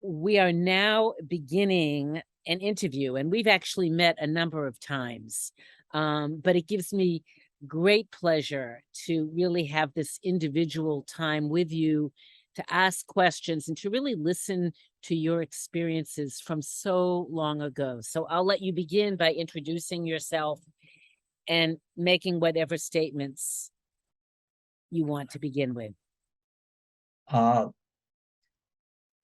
we are now beginning an interview, and we've actually met a number of times. But it gives me great pleasure to really have this individual time with you to ask questions and to really listen to your experiences from so long ago. So I'll let you begin by introducing yourself and making whatever statements you want to begin with. Uh,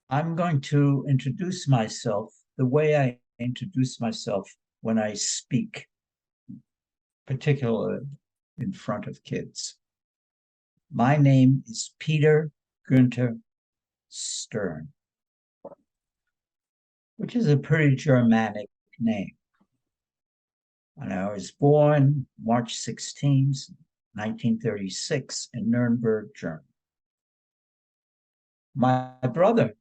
I'm going to introduce myself the way I introduce myself when I speak, particularly in front of kids. My name is Peter Günther Stern, which is a pretty Germanic name. And I was born March 16th, 1936 in Nuremberg, Germany. My brother,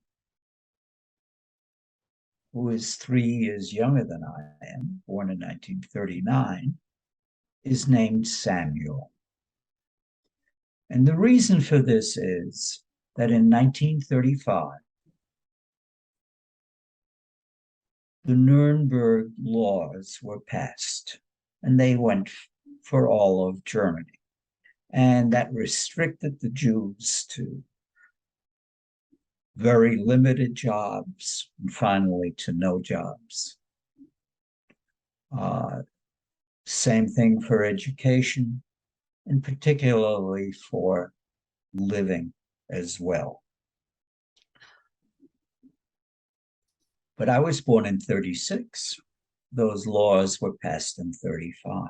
who is 3 years younger than I am, born in 1939, is named Samuel. And the reason for this is that in 1935, the Nuremberg laws were passed, and they went for all of Germany. And that restricted the Jews to very limited jobs, and finally to no jobs. Same thing for education, and particularly for living as well. But I was born in 36. Those laws were passed in 35.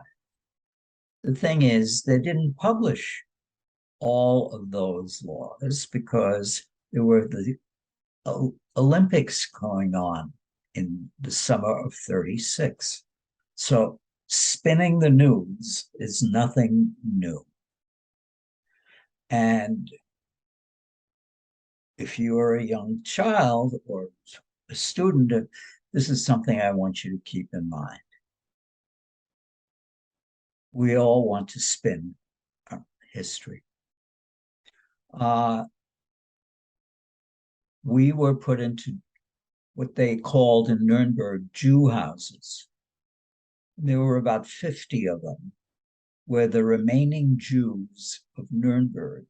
The thing is, they didn't publish all of those laws because there were the Olympics going on in the summer of 36. So spinning the news is nothing new. And if you are a young child or a student, this is something I want you to keep in mind. We all want to spin history. We were put into what they called in Nuremberg Jew houses. There were about 50 of them, where the remaining Jews of Nuremberg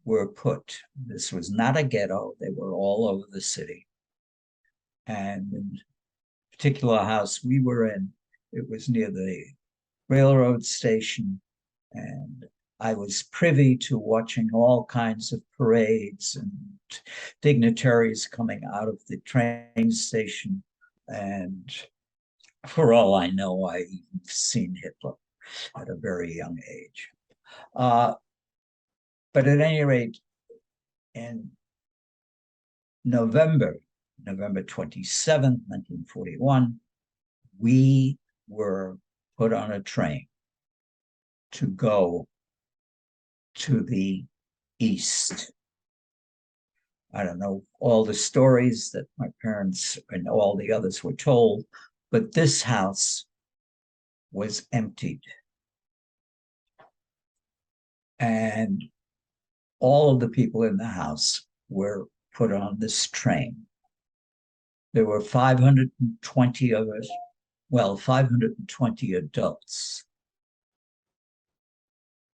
were put. This was not a ghetto. They were all over the city. And in a particular house we were in, it was near the railroad station, and I was privy to watching all kinds of parades and dignitaries coming out of the train station. And for all I know, I've seen Hitler at a very young age. But at any rate, in November 27th, 1941, we were put on a train to go to the east. I don't know all the stories that my parents and all the others were told, but this house was emptied. And all of the people in the house were put on this train. There were 520 of us, 520 adults.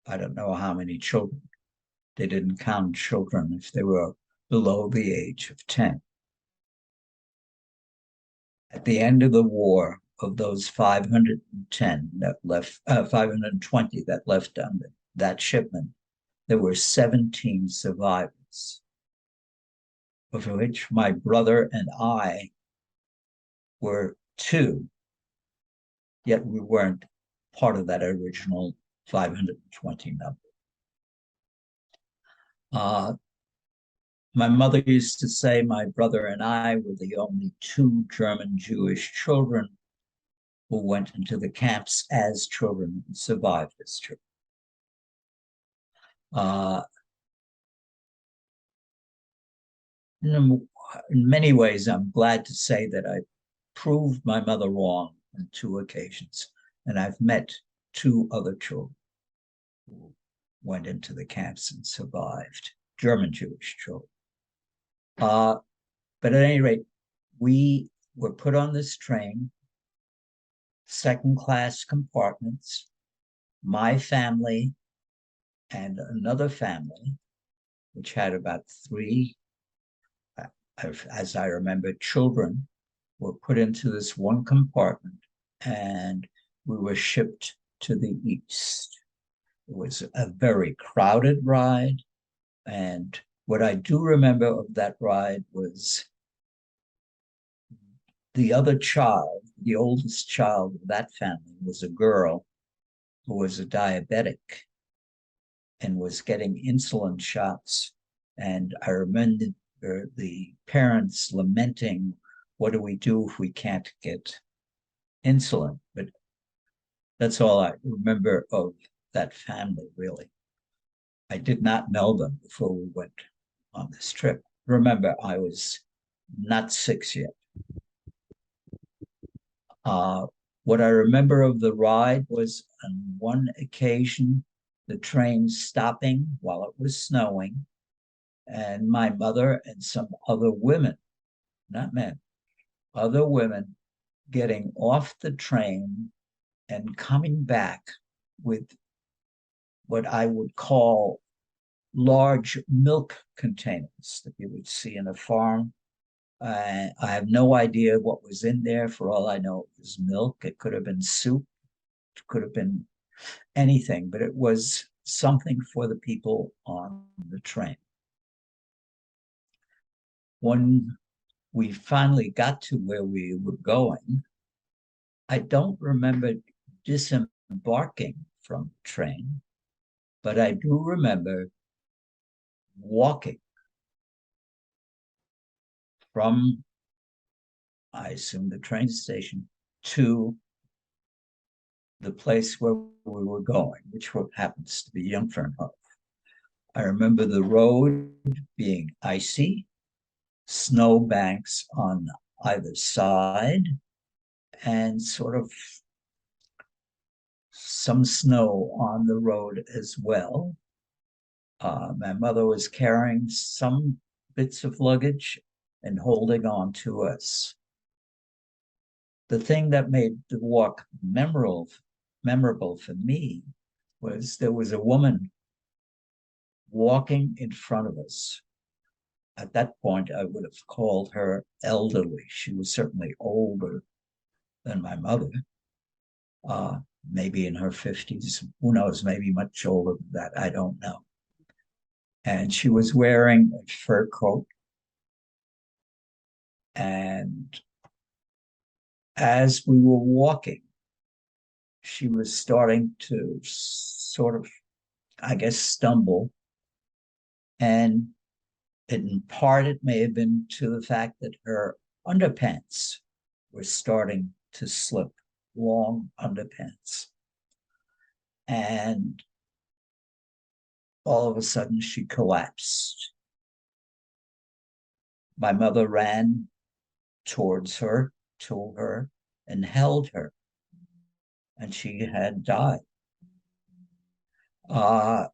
I don't know how many children. They didn't count children if they were below the age of 10. At the end of the war, of those 510 that left, 520 that left on that shipment, there were 17 survivors, of which my brother and I were 2, yet we weren't part of that original 520 number. My mother used to say my brother and I were the only 2 German Jewish children who went into the camps as children and survived as children. In many ways, I'm glad to say that I proved my mother wrong on 2 occasions, and I've met 2 other children who went into the camps and survived, German Jewish children. But But at any rate, we were put on this train, second class compartments, my family and another family, which had about three, as I remember, children, were put into this one compartment, and we were shipped to the east. It was a very crowded ride. And what I do remember of that ride was the other child, the oldest child of that family, was a girl who was a diabetic and was getting insulin shots. And I remember the parents lamenting, what do we do if we can't get insulin? But that's all I remember of that family, really. I did not know them before we went on this trip. Remember, I was not 6 yet. Uh, what I remember of the ride was on one occasion, the train stopping while it was snowing, and my mother and some other women, not men, other women getting off the train and coming back with what I would call large milk containers that you would see in a farm. I have no idea what was in there. For all I know, it was milk. It could have been soup. It could have been anything, but it was something for the people on the train. When we finally got to where we were going, I don't remember disembarking from the train, but I do remember walking from, I assume, the train station to the place where we were going, which happens to be Jungfernhof. I remember the road being icy, snow banks on either side, and sort of some snow on the road as well. My mother was carrying some bits of luggage and holding on to us. The thing that made the walk memorable for me was there was a woman walking in front of us. At that point, I would have called her elderly. She was certainly older than my mother, maybe in her 50s. Who knows, maybe much older than that. I don't know. And she was wearing a fur coat. And as we were walking, she was starting to sort of, I guess, stumble. And in part, it may have been to the fact that her underpants were starting to slip, long underpants. And all of a sudden, she collapsed. My mother ran towards her, to her, and held her. And she had died. In a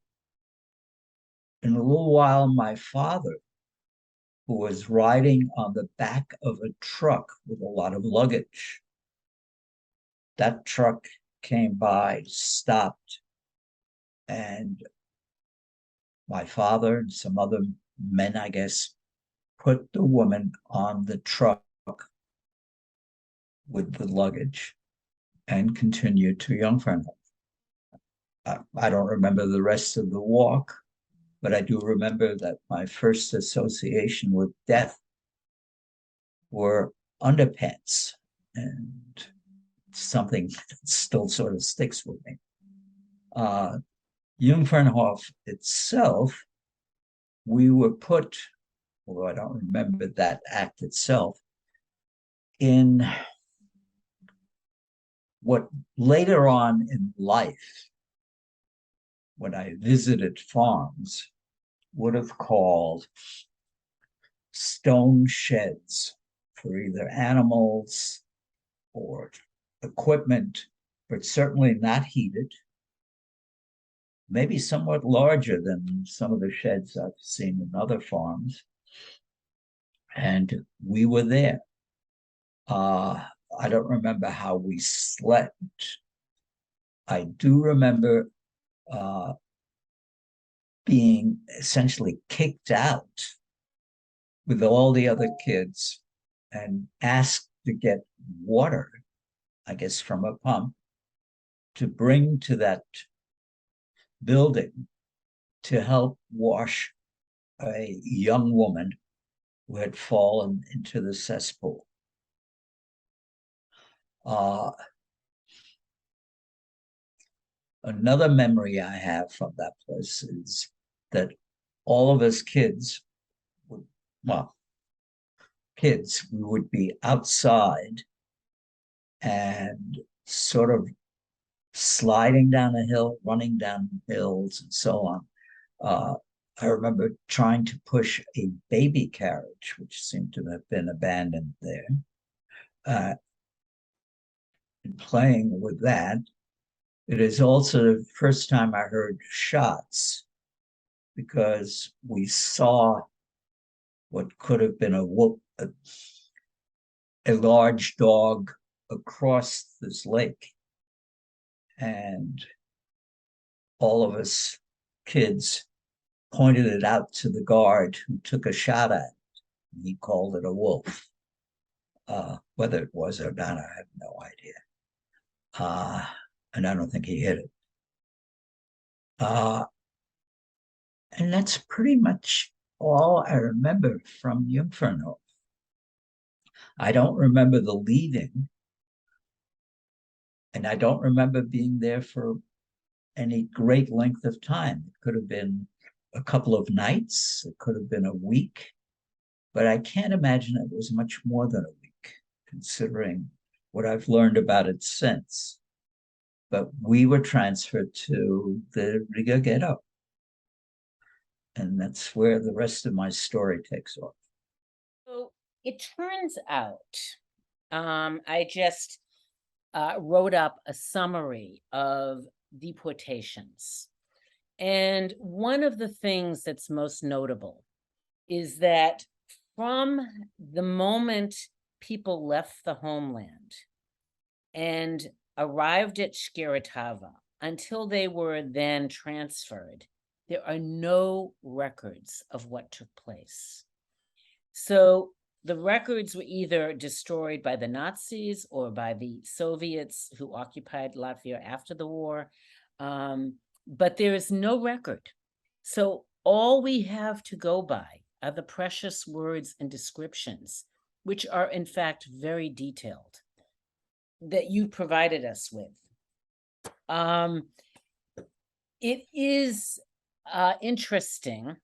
little while, my father, who was riding on the back of a truck with a lot of luggage, that truck came by, stopped, and my father and some other men, I guess, put the woman on the truck with the luggage and continued to Jungfernhof. I don't remember the rest of the walk, but I do remember that my first association with death were underpants, and something that still sort of sticks with me. Jungfernhof itself, we were put, although I don't remember that act itself, in what later on in life, when I visited farms, would have called stone sheds for either animals or equipment, but certainly not heated. Maybe somewhat larger than some of the sheds I've seen in other farms. and we were there. Uh, I don't remember how we slept. I do remember uh, being essentially kicked out with all the other kids and asked to get water, I guess from a pump, to bring to that building to help wash a young woman who had fallen into the cesspool. Uh, Another memory I have from that place is that all of us kids would, well, kids, we would be outside and sort of sliding down a hill, running down hills, and so on. Uh, I remember trying to push a baby carriage, which seemed to have been abandoned there, and playing with that. It is also the first time I heard shots because we saw what could have been a large dog across this lake. And all of us kids pointed it out to the guard who took a shot at it. He called it a wolf. Whether it was or not, I have no idea. And I don't think he hit it. And that's pretty much all I remember from Jungfernhof. I don't remember the leaving, and I don't remember being there for any great length of time. It could have been a couple of nights, it could have been a week, but I can't imagine it was much more than a week, considering what I've learned about it since. But we were transferred to the Riga Ghetto, and that's where the rest of my story takes off. So it turns out, I just wrote up a summary of deportations. And one of the things that's most notable is that from the moment people left the homeland and arrived at Shkiratava until they were then transferred, there are no records of what took place. So the records were either destroyed by the Nazis or by the Soviets who occupied Latvia after the war. But there is no record. So all we have to go by are the precious words and descriptions, which are in fact very detailed, that you provided us with. It is interesting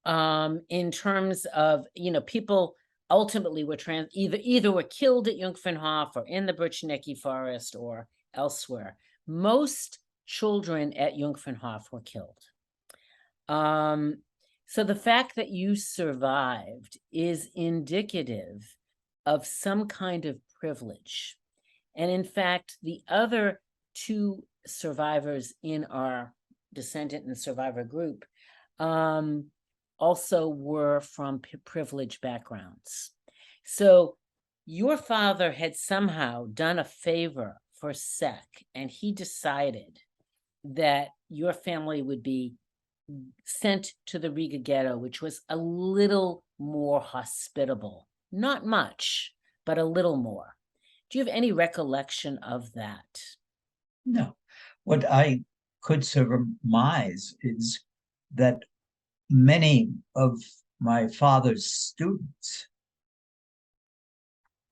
in terms of, people ultimately were either were killed at Jungfernhof or in the Birchnecki forest or elsewhere. Most children at Jungfernhof were killed. So the fact that you survived is indicative of some kind of privilege. And in fact, the other two survivors in our descendant and survivor group also were from privileged backgrounds. So your father had somehow done a favor for SEC, and he decided that your family would be sent to the Riga ghetto, which was a little more hospitable. Not much, but a little more. Do you have any recollection of that? No. What I could surmise is that many of my father's students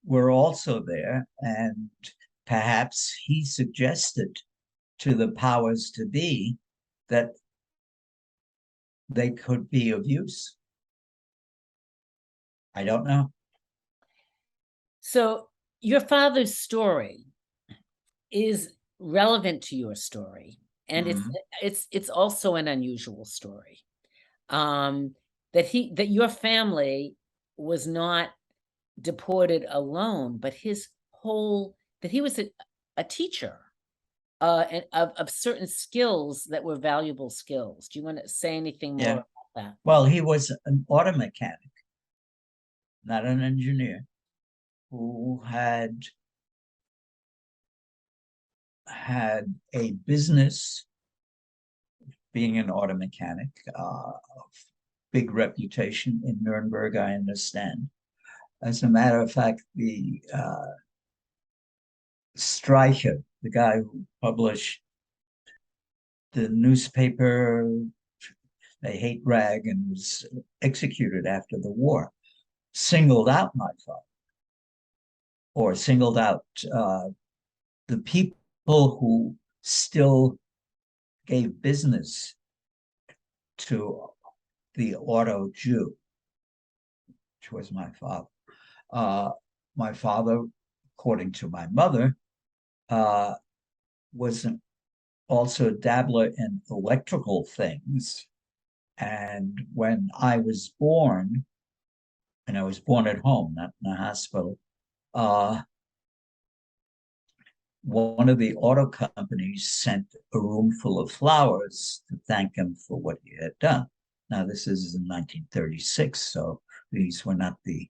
were also there, and perhaps he suggested to the powers to be that they could be of use. I don't know. So your father's story is relevant to your story, and it's also an unusual story. That your family was not deported alone, but that he was a teacher and of certain skills that were valuable skills. Do you want to say anything more Yeah. about that? Well, he was an auto mechanic. not an engineer, who had a business being an auto mechanic, of big reputation in Nuremberg, I understand. As a matter of fact, the Streicher, the guy who published the newspaper They Hate Rag and was executed after the war, singled out my father, or singled out the people who still gave business to the auto Jew, which was my father. Uh, my father, according to my mother, uh, was also a dabbler in electrical things. And when I was born, and I was born at home, not in a hospital, one of the auto companies sent a room full of flowers to thank him for what he had done. Now, this is in 1936, so these were not the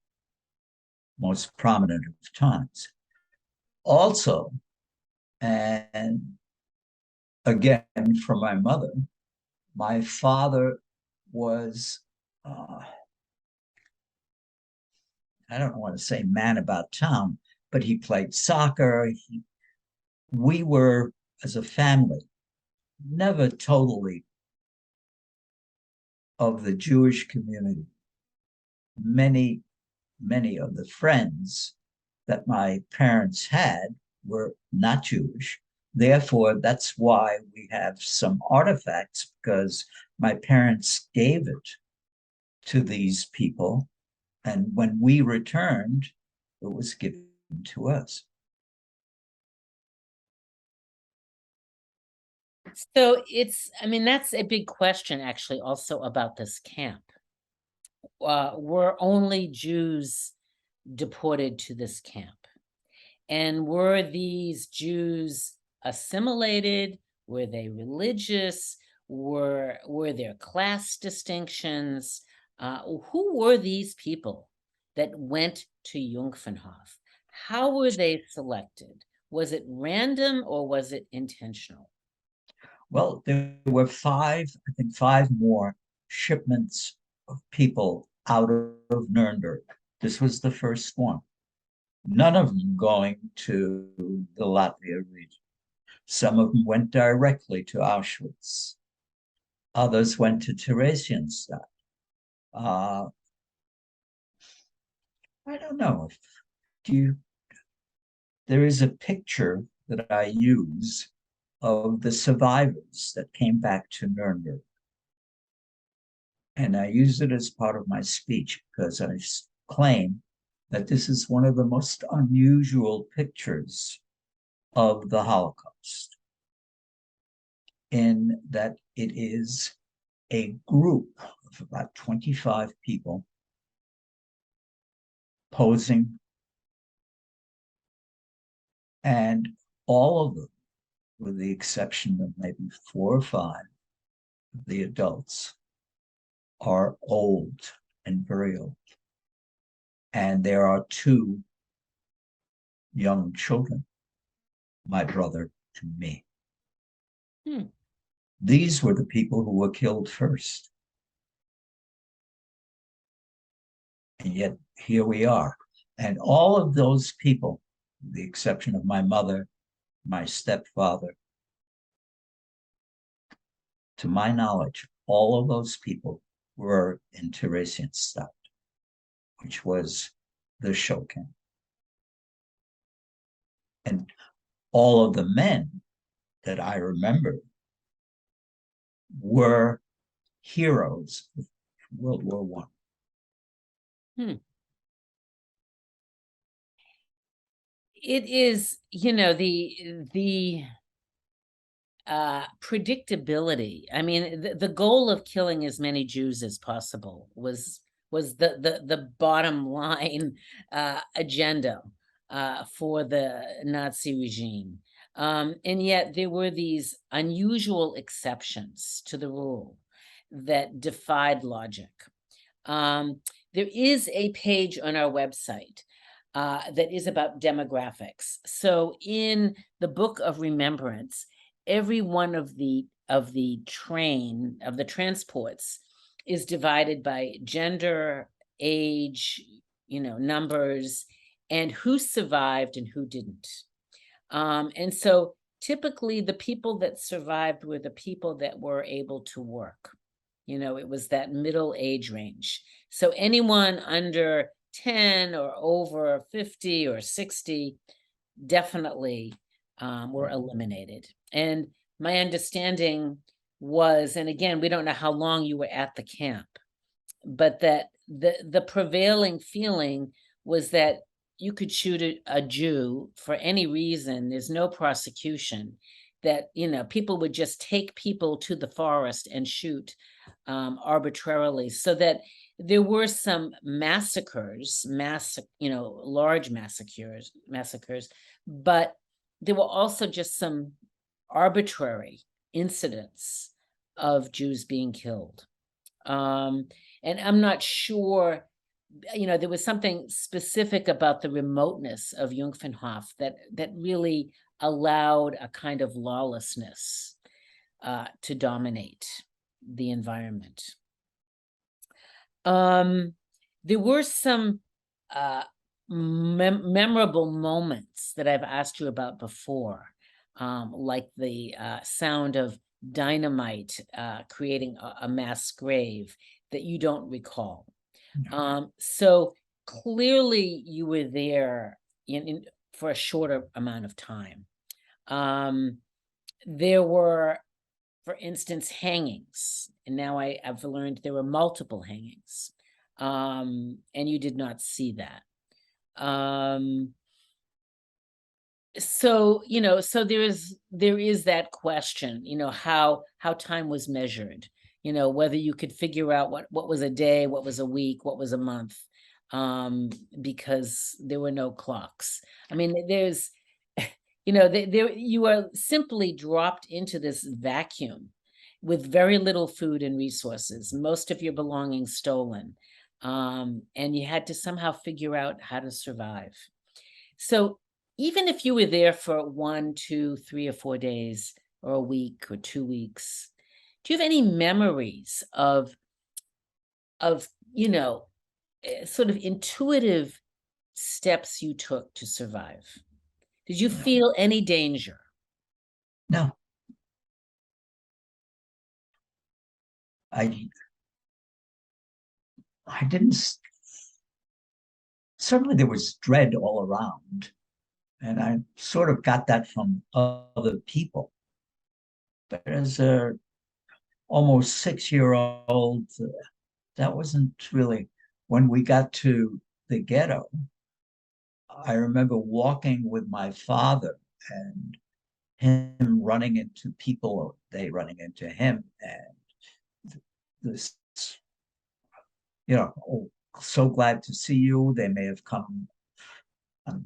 most prominent of times. Also, and again from my father was, I don't want to say man about town, but he played soccer. We were, as a family, never totally of the Jewish community. Many, many of the friends that my parents had were not Jewish. Therefore, that's why we have some artifacts, because my parents gave it to these people. And when we returned, it was given to us. So I mean, that's a big question actually also about this camp. Were only Jews deported to this camp? And were these Jews assimilated? Were they religious? Were there class distinctions? Who were these people that went to Jungfernhof? How were they selected? Was it random or was it intentional? Well, there were I think five more shipments of people out of Nuremberg. This was the first one. None of them going to the Latvia region. Some of them went directly to Auschwitz. Others went to Theresienstadt. Uh, I don't know. Do you? There is a picture that I use of the survivors that came back to Nuremberg. And I use it as part of my speech because I claim that this is one of the most unusual pictures of the Holocaust, in that it is a group of about 25 people posing, and all of them, with the exception of maybe 4 or 5 of the adults, are old and very old. And there are 2 young children, my brother and me. Hmm. These were the people who were killed first. And yet here we are. And all of those people, with the exception of my mother, my stepfather, to my knowledge, all of those people were in Theresienstadt, which was the show camp. And all of the men that I remember were heroes of World War One. Hmm. It is, the predictability. I mean, the goal of killing as many Jews as possible was the bottom line agenda for the Nazi regime. And yet there were these unusual exceptions to the rule that defied logic. Um, there is a page on our website that is about demographics. So in the Book of Remembrance, every one of the transports is divided by gender, age, numbers, and who survived and who didn't. And so typically the people that survived were the people that were able to work. It was that middle age range. So anyone under 10 or over 50 or 60 definitely were eliminated. And my understanding was, and again, we don't know how long you were at the camp, but that the prevailing feeling was that you could shoot a Jew for any reason. There's no prosecution. That people would just take people to the forest and shoot arbitrarily. So that there were some massacres, large massacres, but there were also just some arbitrary incidents of Jews being killed. And I'm not sure, there was something specific about the remoteness of Jungfernhof that really allowed a kind of lawlessness to dominate the environment. There were some memorable moments that I've asked you about before, like the sound of dynamite creating a mass grave that you don't recall. So clearly you were there for a shorter amount of time. There were, for instance, hangings, and now I've learned there were multiple hangings, and you did not see that. So there is that question, how time was measured, whether you could figure out what was a day, what was a week, what was a month, because there were no clocks. I mean, there's there you are simply dropped into this vacuum with very little food and resources, most of your belongings stolen, and you had to somehow figure out how to survive. So even if you were there for 1, 2, 3, or 4 days, or a week or 2 weeks, do you have any memories of sort of intuitive steps you took to survive? Did you feel any danger? No. I didn't. Certainly there was dread all around, and I sort of got that from other people. But as a almost 6-year-old, that wasn't really. When we got to the ghetto, I remember walking with my father and him running into people, or they running into him, and this, oh, so glad to see you. They may have come on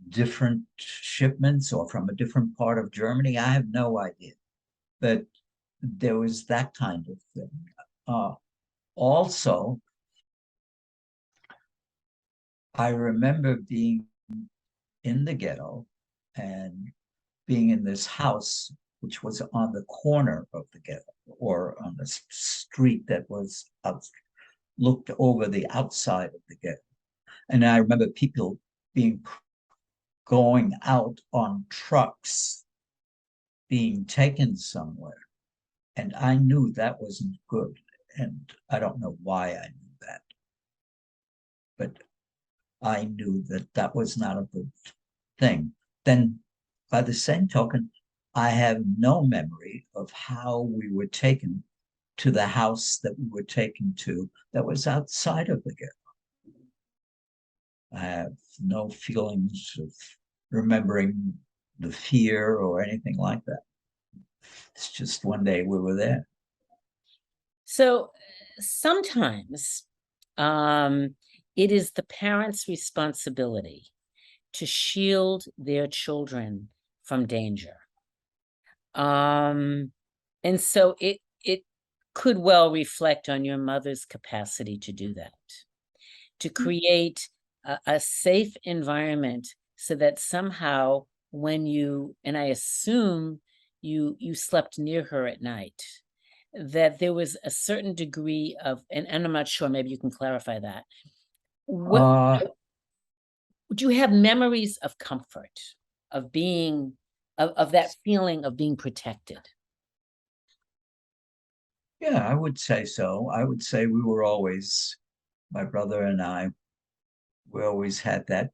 different shipments or from a different part of Germany. I have no idea. But there was that kind of thing. Also, I remember being in the ghetto and being in this house, which was on the corner of the ghetto, or on the street that was looked over the outside of the ghetto. And I remember people going out on trucks, being taken somewhere. And I knew that wasn't good. And I don't know why I knew that. But I knew that that was not a good thing. Then, by the same token, I have no memory of how we were taken to the house that we were taken to that was outside of the ghetto. I have no feelings of remembering the fear or anything like that. It's just one day we were there. So sometimes it is the parents' responsibility to shield their children from danger. And so it could well reflect on your mother's capacity to do that. to create a safe environment so that somehow when you, and I assume you slept near her at night, that there was a certain degree of, and I'm not sure, maybe you can clarify that. What Uh, do you have memories of comfort, of being, of that feeling of being protected? yeah, I would say so. I would say we were always, my brother and I, we always had that.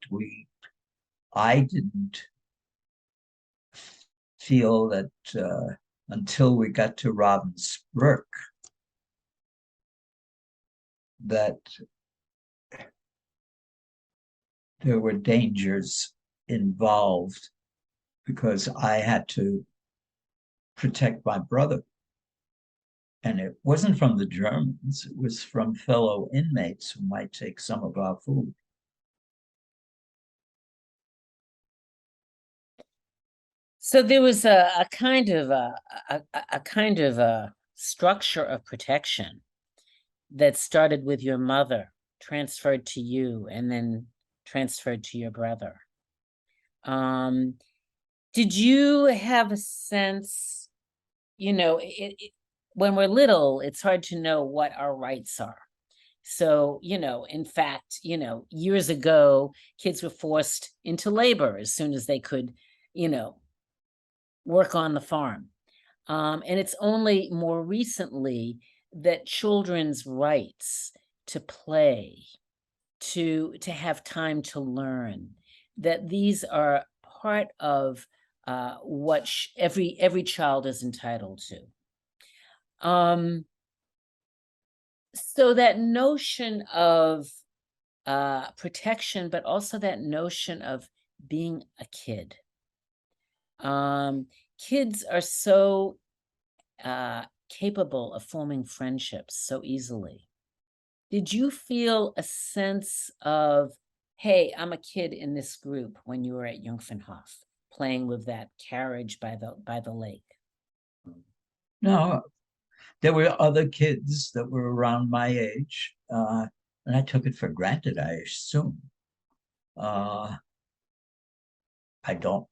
I didn't feel that until we got to Ravensbrück that there were dangers involved because I had to protect my brother. And it wasn't from the Germans, it was from fellow inmates who might take some of our food. So there was a kind of a kind of a structure of protection that started with your mother, transferred to you, and then transferred to your brother. Um, did you have a sense, when we're little, it's hard to know what our rights are. So, in fact, years ago, kids were forced into labor as soon as they could, you know, work on the farm. And it's only more recently that children's rights to play, to have time to learn, that these are part of what every child is entitled to. So that notion of protection, but also that notion of being a kid. Kids are so capable of forming friendships so easily. Did you feel a sense of, hey, I'm a kid in this group when you were at Jungfernhof, playing with that carriage by the lake? No, there were other kids that were around my age, and I took it for granted, I assume. Uh, I don't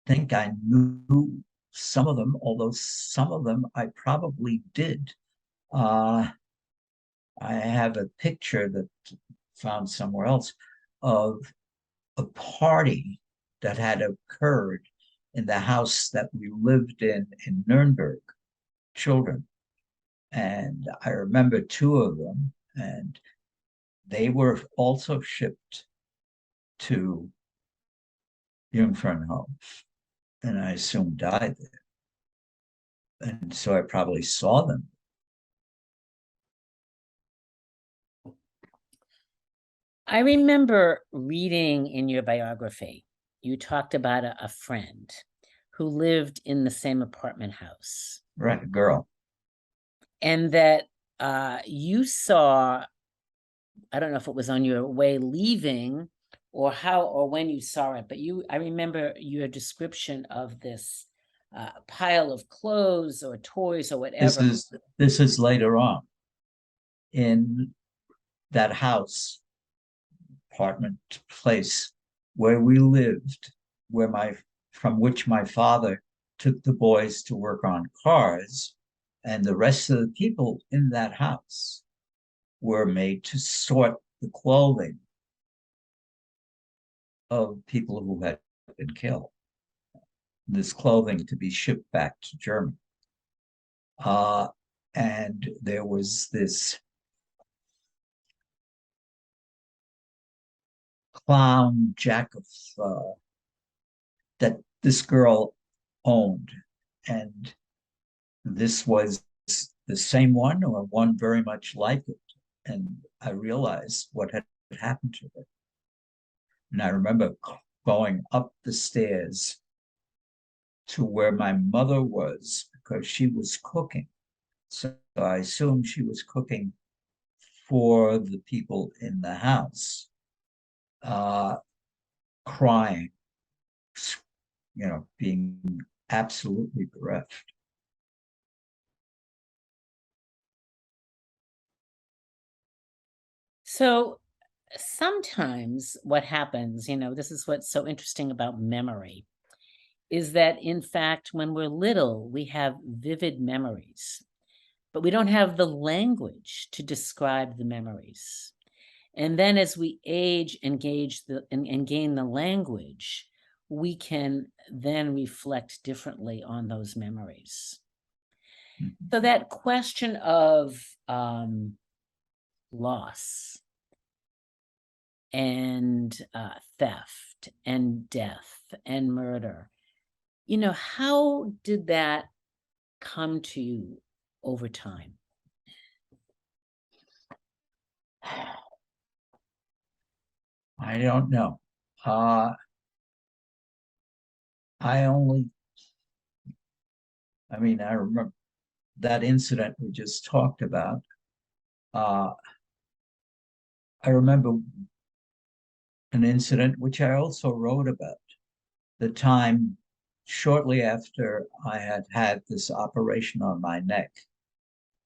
think I knew some of them, although some of them I probably did. Uh, I have a picture that found somewhere else of a party that had occurred in the house that we lived in Nuremberg, children. And I remember two of them, and they were also shipped to Jungfernhof, and I assume died there. And so I probably saw them. I remember reading in your biography, you talked about a friend who lived in the same apartment house, Right, a girl. and that you saw, I don't know if it was on your way leaving or how or when you saw it, but I remember your description of this pile of clothes or toys or This whatever. is this is later on in that house, apartment place where we lived, where my from which my father took the boys to work on cars, and the rest of the people in that house were made to sort the clothing of people who had been killed. This clothing to be shipped back to Germany. Uh, and there was this clown jacket that this girl owned. And this was the same one or one very much like it. And I realized what had happened to it. And I remember going up the stairs to where my mother was because she was cooking. So I assumed she was cooking for the people in the house, uh, crying, being absolutely bereft. So Sometimes what happens, this is what's so interesting about memory, is that in fact, when we're little, we have vivid memories, but we don't have the language to describe the memories. And then as we age, engage and gain the language, we can then reflect differently on those memories. So that question of loss and theft and death and murder, how did that come to you over time? I don't know. Uh, I only, I mean, I remember that incident we just talked about. Uh, I remember an incident which I also wrote about, the time shortly after I had had this operation on my neck,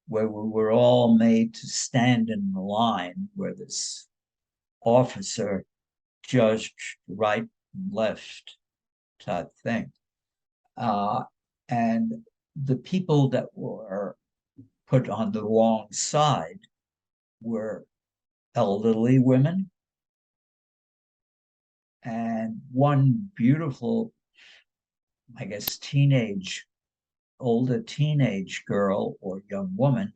where we were all made to stand in the line where this officer judged right and left type thing. Uh, and the people that were put on the wrong side were elderly women and one beautiful, I guess, older teenage girl or young woman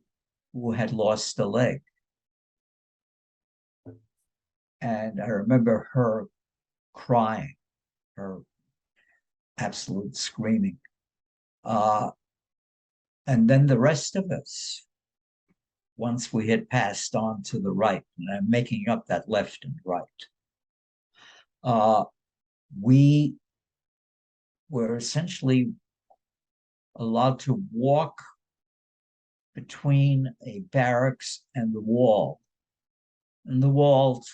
who had lost a leg. And I remember her crying, her absolute screaming. Uh, and then the rest of us, once we had passed on to the right, and I'm making up that left and right, uh, we were essentially allowed to walk between a barracks and the wall. And the wall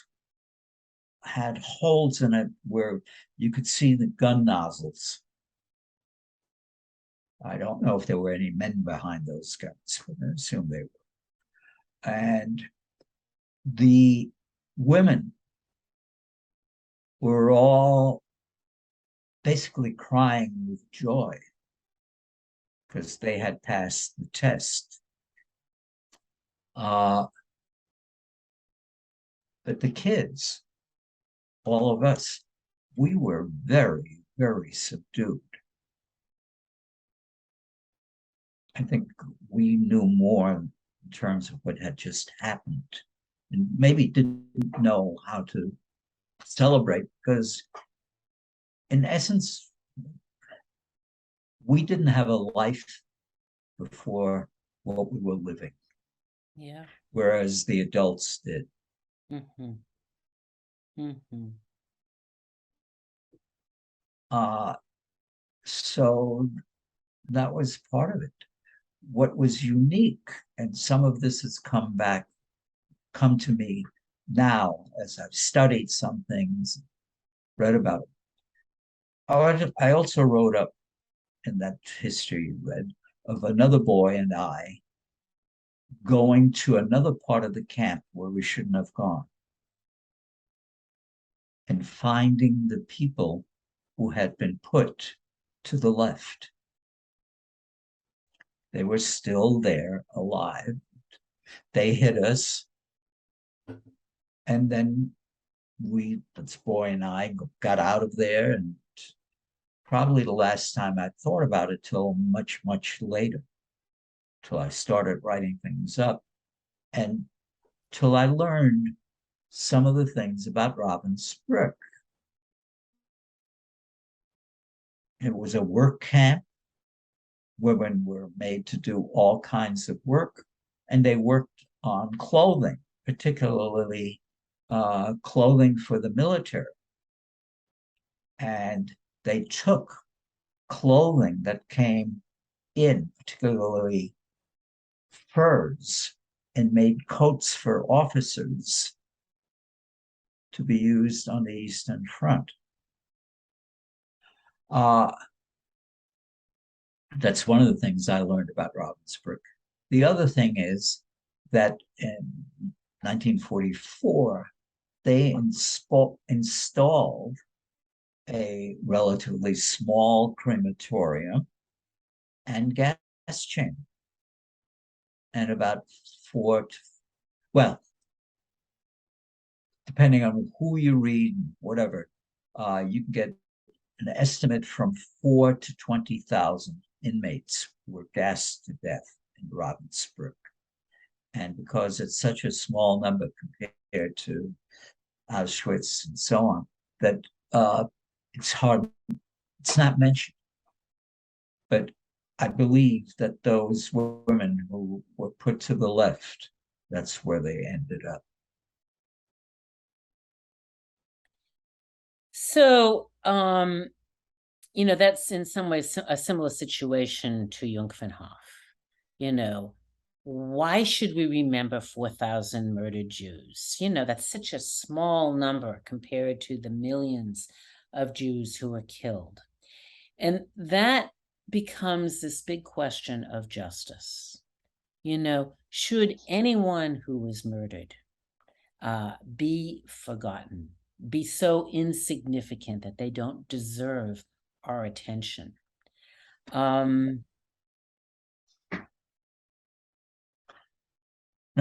had holes in it where you could see the gun nozzles. I don't know if there were any men behind those guns, but I assume they were. And the women were all basically crying with joy because they had passed the test. Uh, but the kids, all of us, we were very, very subdued. I think we knew more in terms of what had just happened and maybe didn't know how to celebrate because, in essence, we didn't have a life before what we were living, Yeah. whereas the adults did. Mm-hmm. Mm-hmm. Uh, so that was part of it. What was unique, and some of this has come to me now as I've studied some things, read about it. I also wrote up in that history you read of another boy and I going to another part of the camp where we shouldn't have gone and finding the people who had been put to the left. They were still there, alive. They hit us. And then this boy and I got out of there. And probably the last time I thought about it till much, much later, till I started writing things up. And till I learned some of the things about Ravensbrück. It was a work camp. Women were made to do all kinds of work, and they worked on clothing, particularly clothing for the military. And they took clothing that came in, particularly furs, and made coats for officers to be used on the Eastern Front. Uh, that's one of the things I learned about Ravensbrück. The other thing is that in 1944, they installed a relatively small crematorium and gas chamber. And about four, to, well, depending on who you read, whatever, you can get an estimate from 4 to 20,000 inmates who were gassed to death in Ravensbrück. And because it's such a small number compared to Auschwitz and so on, that it's hard, it's not mentioned. But I believe that those women who were put to the left, that's where they ended up. So, that's in some ways a similar situation to Jungfernhof. Why should we remember 4,000 murdered Jews? That's such a small number compared to the millions of Jews who were killed. And that becomes this big question of justice. Should anyone who was murdered be forgotten, be so insignificant that they don't deserve our attention? No,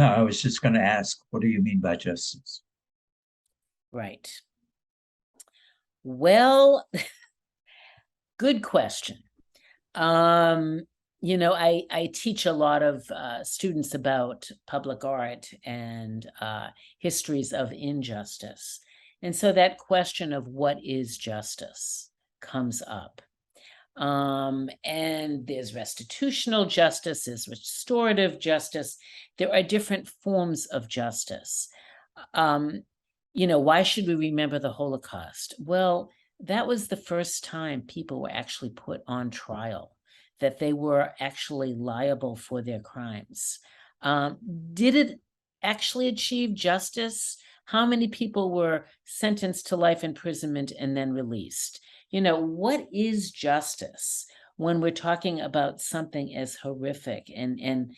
I was just going to ask, what do you mean by justice? Right. Well, good question. I teach a lot of students about public art and histories of injustice. And so that question of what is justice comes up. And there's restitutional justice, there's restorative justice. There are different forms of justice. Why should we remember the Holocaust? Well, that was the first time people were actually put on trial, that they were actually liable for their crimes. Did it actually achieve justice? How many people were sentenced to life imprisonment and then released? What is justice when we're talking about something as horrific and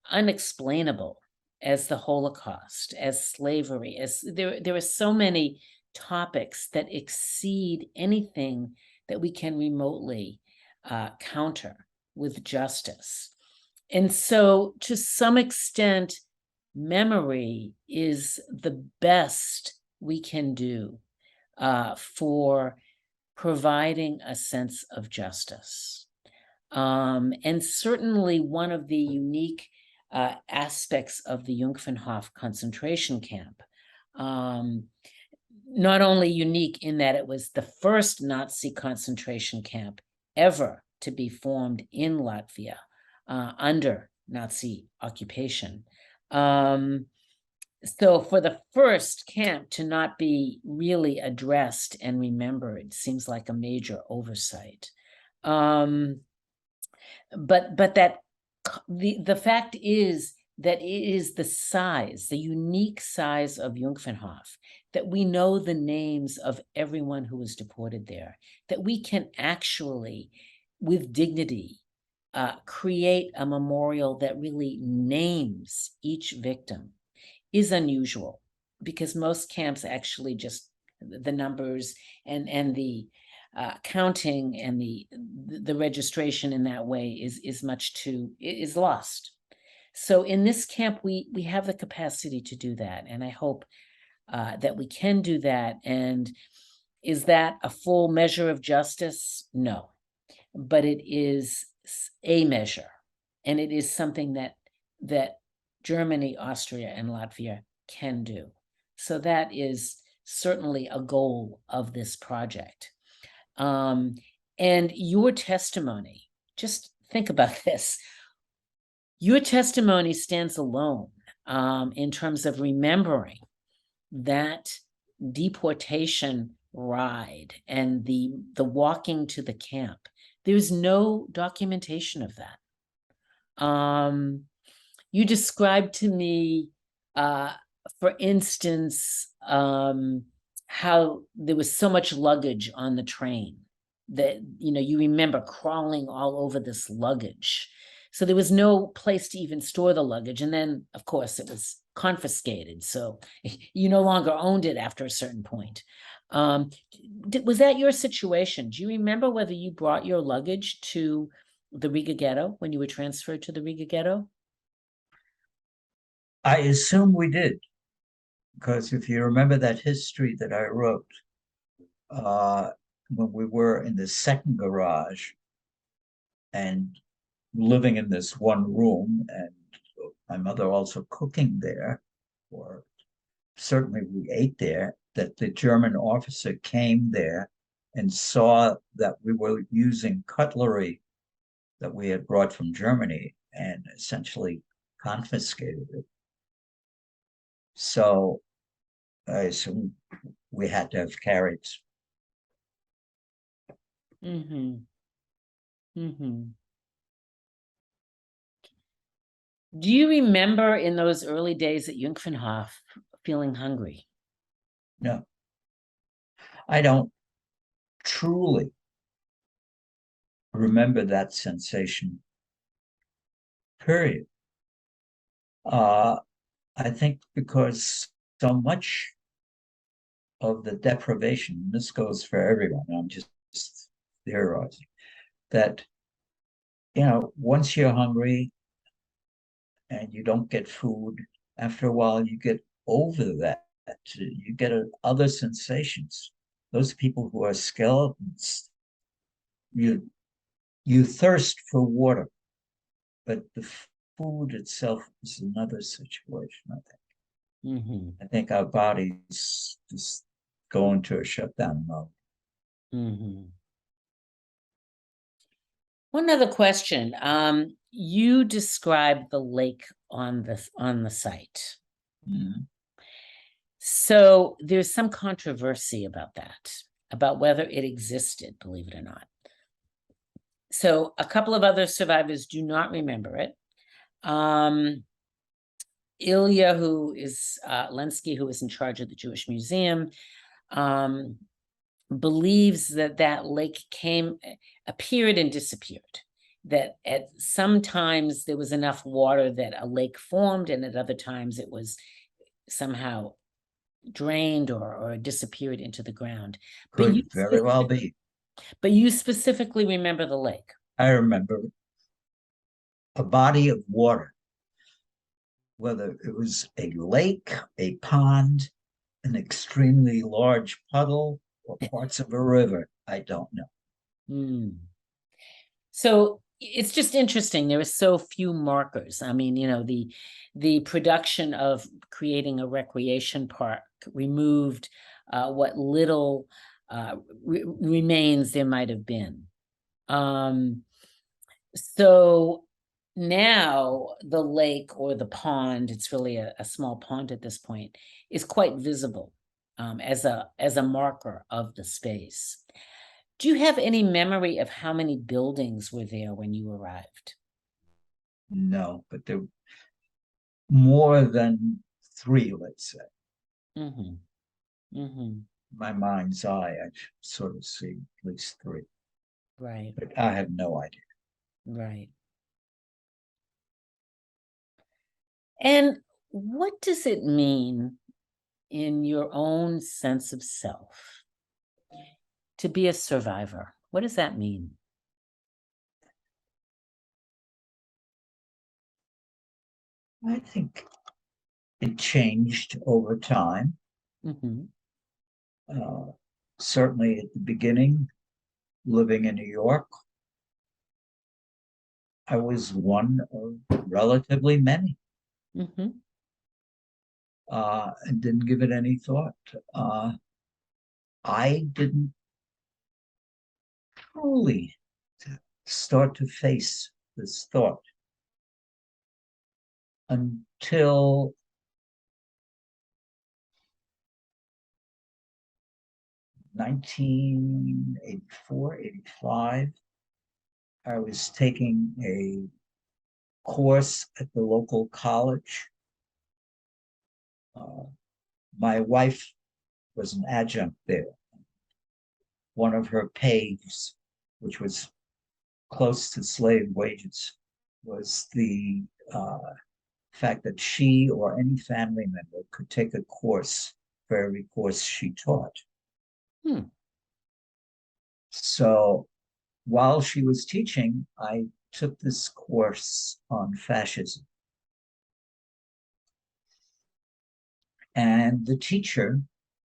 unexplainable as the Holocaust, as slavery, as there are so many topics that exceed anything that we can remotely counter with justice. And so, to some extent, memory is the best we can do for providing a sense of justice. And certainly one of the unique aspects of the Jungfernhof concentration camp, not only unique in that it was the first Nazi concentration camp ever to be formed in Latvia under Nazi occupation. So for the first camp to not be really addressed and remembered seems like a major oversight. But that the fact is that it is the unique size of Jungfernhof, that we know the names of everyone who was deported there, that we can actually, with dignity, create a memorial that really names each victim, is unusual, because most camps actually just the numbers and the counting and the registration in that way is lost. So in this camp, we have the capacity to do that, and I hope that we can do that. And is that a full measure of justice? No, but it is a measure, and it is something that Germany, Austria, and Latvia can do. So that is certainly a goal of this project. And your testimony, just think about this. Your testimony stands alone in terms of remembering that deportation ride and the walking to the camp. There's no documentation of that. You described to me, for instance, how there was so much luggage on the train that, you remember crawling all over this luggage. So there was no place to even store the luggage. And then, of course, it was confiscated. So you no longer owned it after a certain point. Was that your situation? Do you remember whether you brought your luggage to the Riga ghetto when you were transferred to the Riga ghetto? I assume we did, because if you remember that history that I wrote, uh, when we were in the second garage and living in this one room, and my mother also cooking there, or certainly we ate there, that the German officer came there and saw that we were using cutlery that we had brought from Germany and essentially confiscated it. So I assume we had to have carried. Mm-hmm. Mm-hmm. Do you remember in those early days at Jungfernhof feeling hungry? No, I don't truly remember that sensation, period. Uh, I think because so much of the deprivation, this goes for everyone, I'm just theorizing, that, once you're hungry and you don't get food, after a while you get over that. You get other sensations. Those people who are skeletons, you you thirst for water, but the food itself is another situation. Mm-hmm. I think our bodies just go into a shutdown mode. Mm-hmm. One other question. You described the lake on the site. Mm. So there's some controversy about that, about whether it existed, believe it or not. So a couple of other survivors do not remember it. Ilya, who is Lenski, who is in charge of the Jewish Museum, um, believes that that lake appeared and disappeared. That at sometimes there was enough water that a lake formed, and at other times it was somehow drained or disappeared into the ground. Could very well be. But you specifically remember the lake. I remember a body of water, whether it was a lake, a pond, an extremely large puddle, or parts of a river. I don't know. Hmm. So it's just interesting. There are so few markers. I mean, the production of creating a recreation park removed what little remains there might have been. So now the lake or the pond, it's really a small pond at this point, is quite visible as a marker of the space. Do you have any memory of how many buildings were there when you arrived? No, but there more than three, let's say. Mm-hmm. Mm-hmm. My mind's eye, I sort of see at least three, Right. but I have no idea. Right. And what does it mean in your own sense of self to be a survivor? What does that mean? I think it changed over time. Mm-hmm. Uh, Certainly at the beginning, living in New York, I was one of relatively many, Mm-hmm. and didn't give it any thought. I didn't truly start to face this thought until 1984, 85. I was taking a course at the local college. Uh, my wife was an adjunct there. One of her pays, which was close to slave wages, was the fact that she or any family member could take a course for every course she taught. Hmm. So while she was teaching, I took this course on fascism. And the teacher,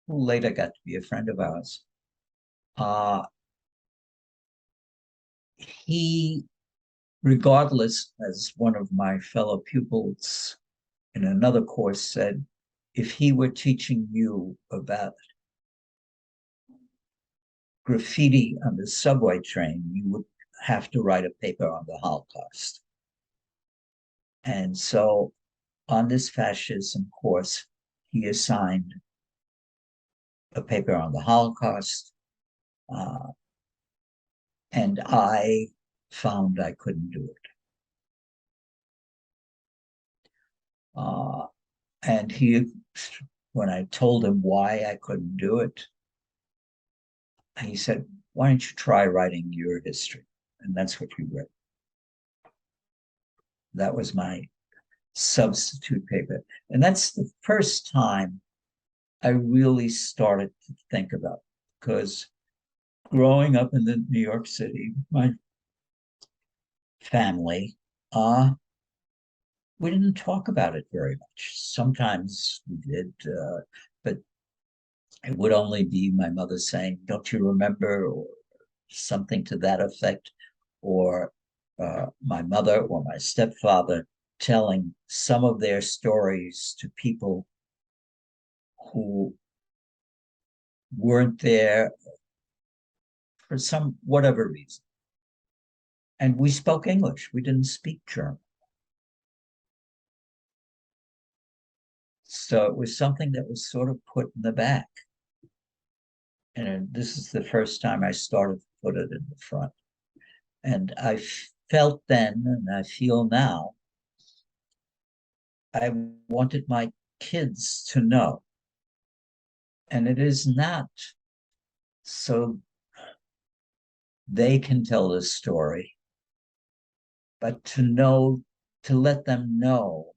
who later got to be a friend of ours, uh, he, regardless, as one of my fellow pupils in another course said, if he were teaching you about graffiti on the subway train, you would have to write a paper on the Holocaust. And so on this fascism course, he assigned a paper on the Holocaust, uh, and I found I couldn't do it. And he, when I told him why I couldn't do it, he said, "Why don't you try writing your history?" And that's what you read. That was my substitute paper. And that's the first time I really started to think about it, because growing up in the New York City, my family, we didn't talk about it very much. Sometimes we did, but it would only be my mother saying, "Don't you remember?" or something to that effect, or my mother or my stepfather telling some of their stories to people who weren't there for some whatever reason. And we spoke English. We didn't speak German. So it was something that was sort of put in the back. And this is the first time I started to put it in the front. And I felt then, and I feel now, I wanted my kids to know. And it is not so they can tell this story, but to know, to let them know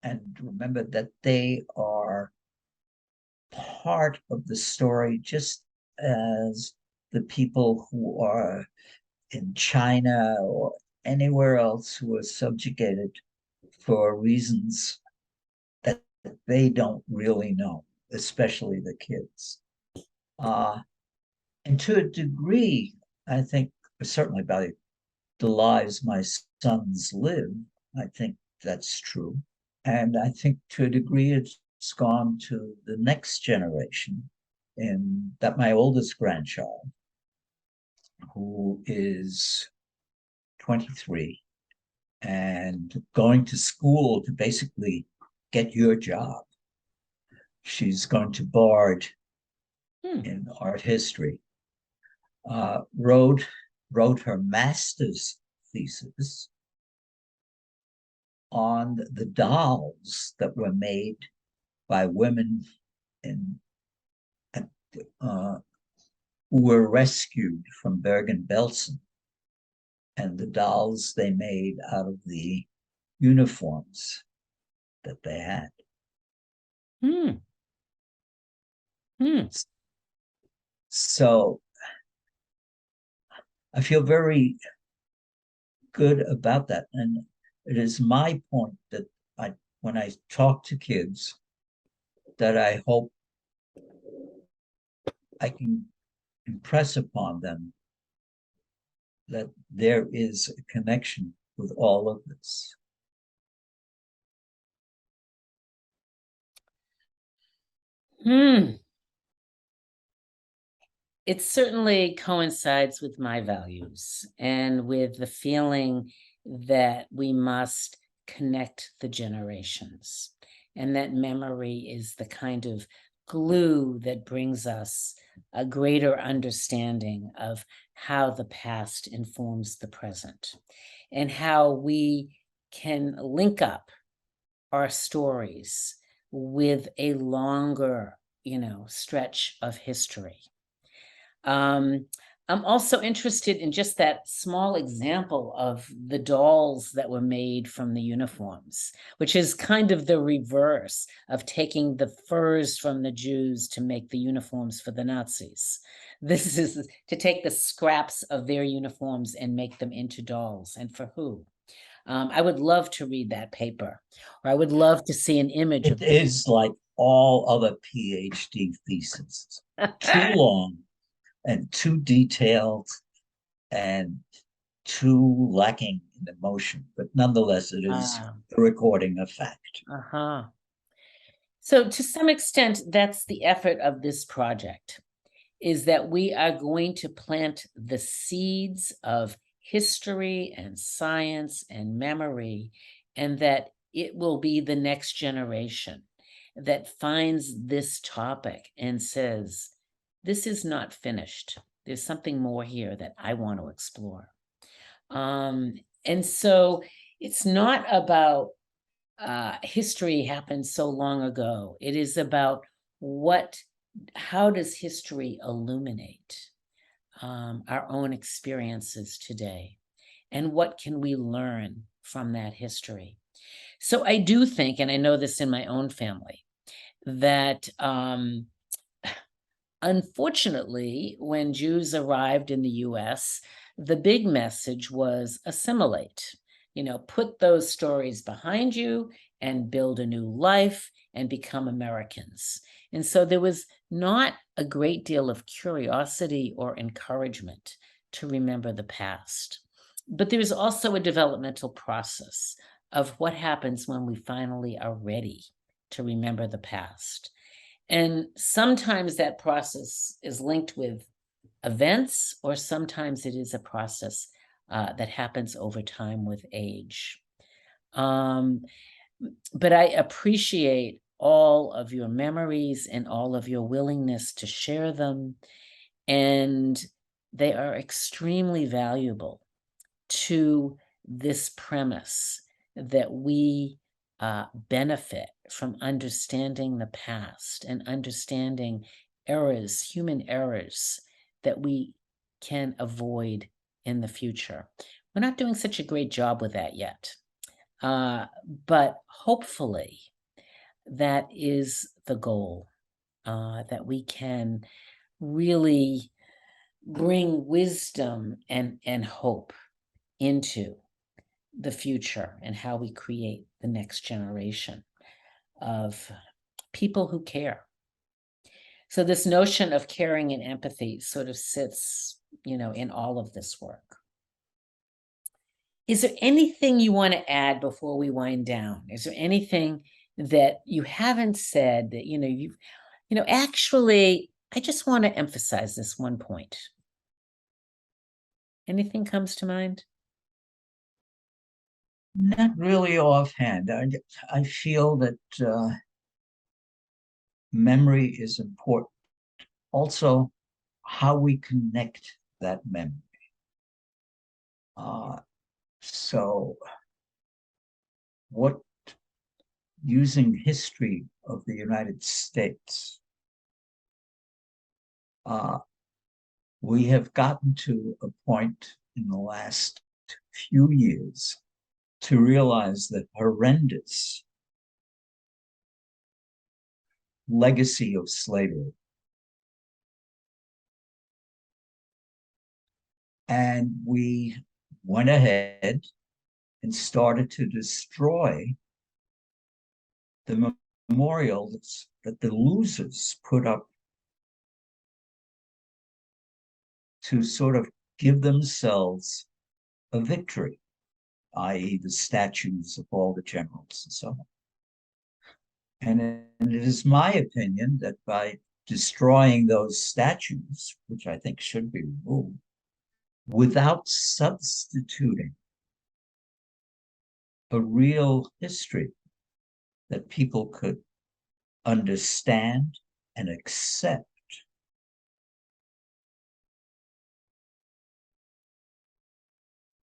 and remember that they are part of the story, just as the people who are in China or anywhere else who are subjugated for reasons that they don't really know, especially the kids. And to a degree, I think, certainly by the lives my sons live, I think that's true. And I think to a degree, it's gone to the next generation, in that my oldest grandchild, who is 23 and going to school to basically get your job. She's going to Bard in art history. Wrote her master's thesis on the dolls that were made by women in uh, who were rescued from Bergen-Belsen, and the dolls they made out of the uniforms that they had. Hmm. Hmm. So I feel very good about that. And it is my point that when I talk to kids, that I hope I can impress upon them that there is a connection with all of this. Hmm. It certainly coincides with my values and with the feeling that we must connect the generations, and that memory is the kind of glue that brings us a greater understanding of how the past informs the present and how we can link up our stories with a longer, stretch of history. Um, I'm also interested in just that small example of the dolls that were made from the uniforms, which is kind of the reverse of taking the furs from the Jews to make the uniforms for the Nazis. This is to take the scraps of their uniforms and make them into dolls. And for who? I would love to read that paper, or I would love to see an image of It is like all other PhD theses, too long and too detailed and too lacking in emotion, but nonetheless, it is uh, a recording of fact. uh-huh. So to some extent, that's the effort of this project, is that we are going to plant the seeds of history and science and memory, and that it will be the next generation that finds this topic and says, this is not finished. There's something more here that I want to explore. Um, and so it's not about history happened so long ago. It is about what, how does history illuminate our own experiences today? And what can we learn from that history? So I do think, and I know this in my own family, that unfortunately, when Jews arrived in the US, the big message was assimilate. Put those stories behind you and build a new life and become Americans. And so there was not a great deal of curiosity or encouragement to remember the past. But there's also a developmental process of what happens when we finally are ready to remember the past. And sometimes that process is linked with events, or sometimes it is a process that happens over time with age. Um, but I appreciate all of your memories and all of your willingness to share them. And they are extremely valuable to this premise that we benefit from understanding the past and understanding errors, human errors that we can avoid in the future. We're not doing such a great job with that yet, but hopefully that is the goal, that we can really bring wisdom and hope into the future and how we create the next generation of people who care. So this notion of caring and empathy sort of sits, in all of this work. Is there anything you want to add before we wind down? Is there anything that you haven't said that, actually, I just want to emphasize this one point. Anything comes to mind? Not really offhand. I feel that memory is important. Also, how we connect that memory. Uh, so, what using history of the United States, uh, we have gotten to a point in the last few years to realize that horrendous legacy of slavery. And we went ahead and started to destroy the memorials that the losers put up to sort of give themselves a victory, i.e., the statues of all the generals and so on. And it is my opinion that by destroying those statues, which I think should be removed, without substituting a real history that people could understand and accept,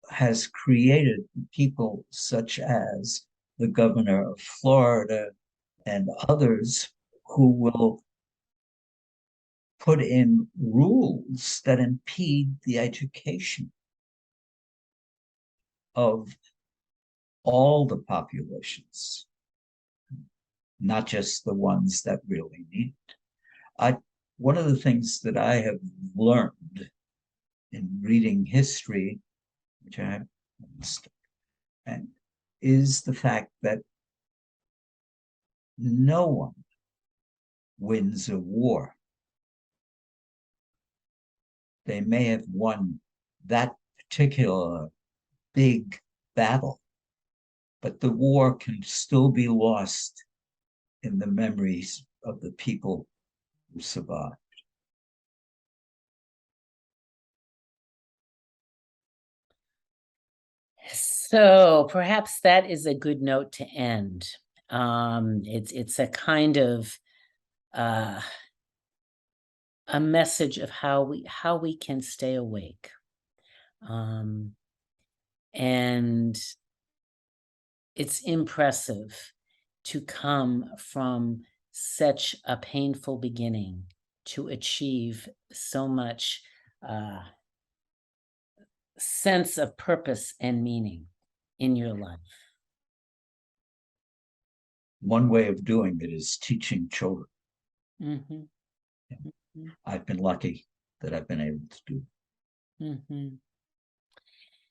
has created people such as the governor of Florida and others who will put in rules that impede the education of all the populations, not just the ones that really need it. One of the things that I have learned in reading history, which I and is the fact that no one wins a war. They may have won that particular big battle, but the war can still be lost in the memories of the people who survived. So perhaps that is a good note to end. It's a kind of uh, a message of how we can stay awake. Um, and it's impressive to come from such a painful beginning to achieve so much sense of purpose and meaning in your life. One way of doing it is teaching children. Mm-hmm. I've been lucky that I've been able to do. Mm-hmm.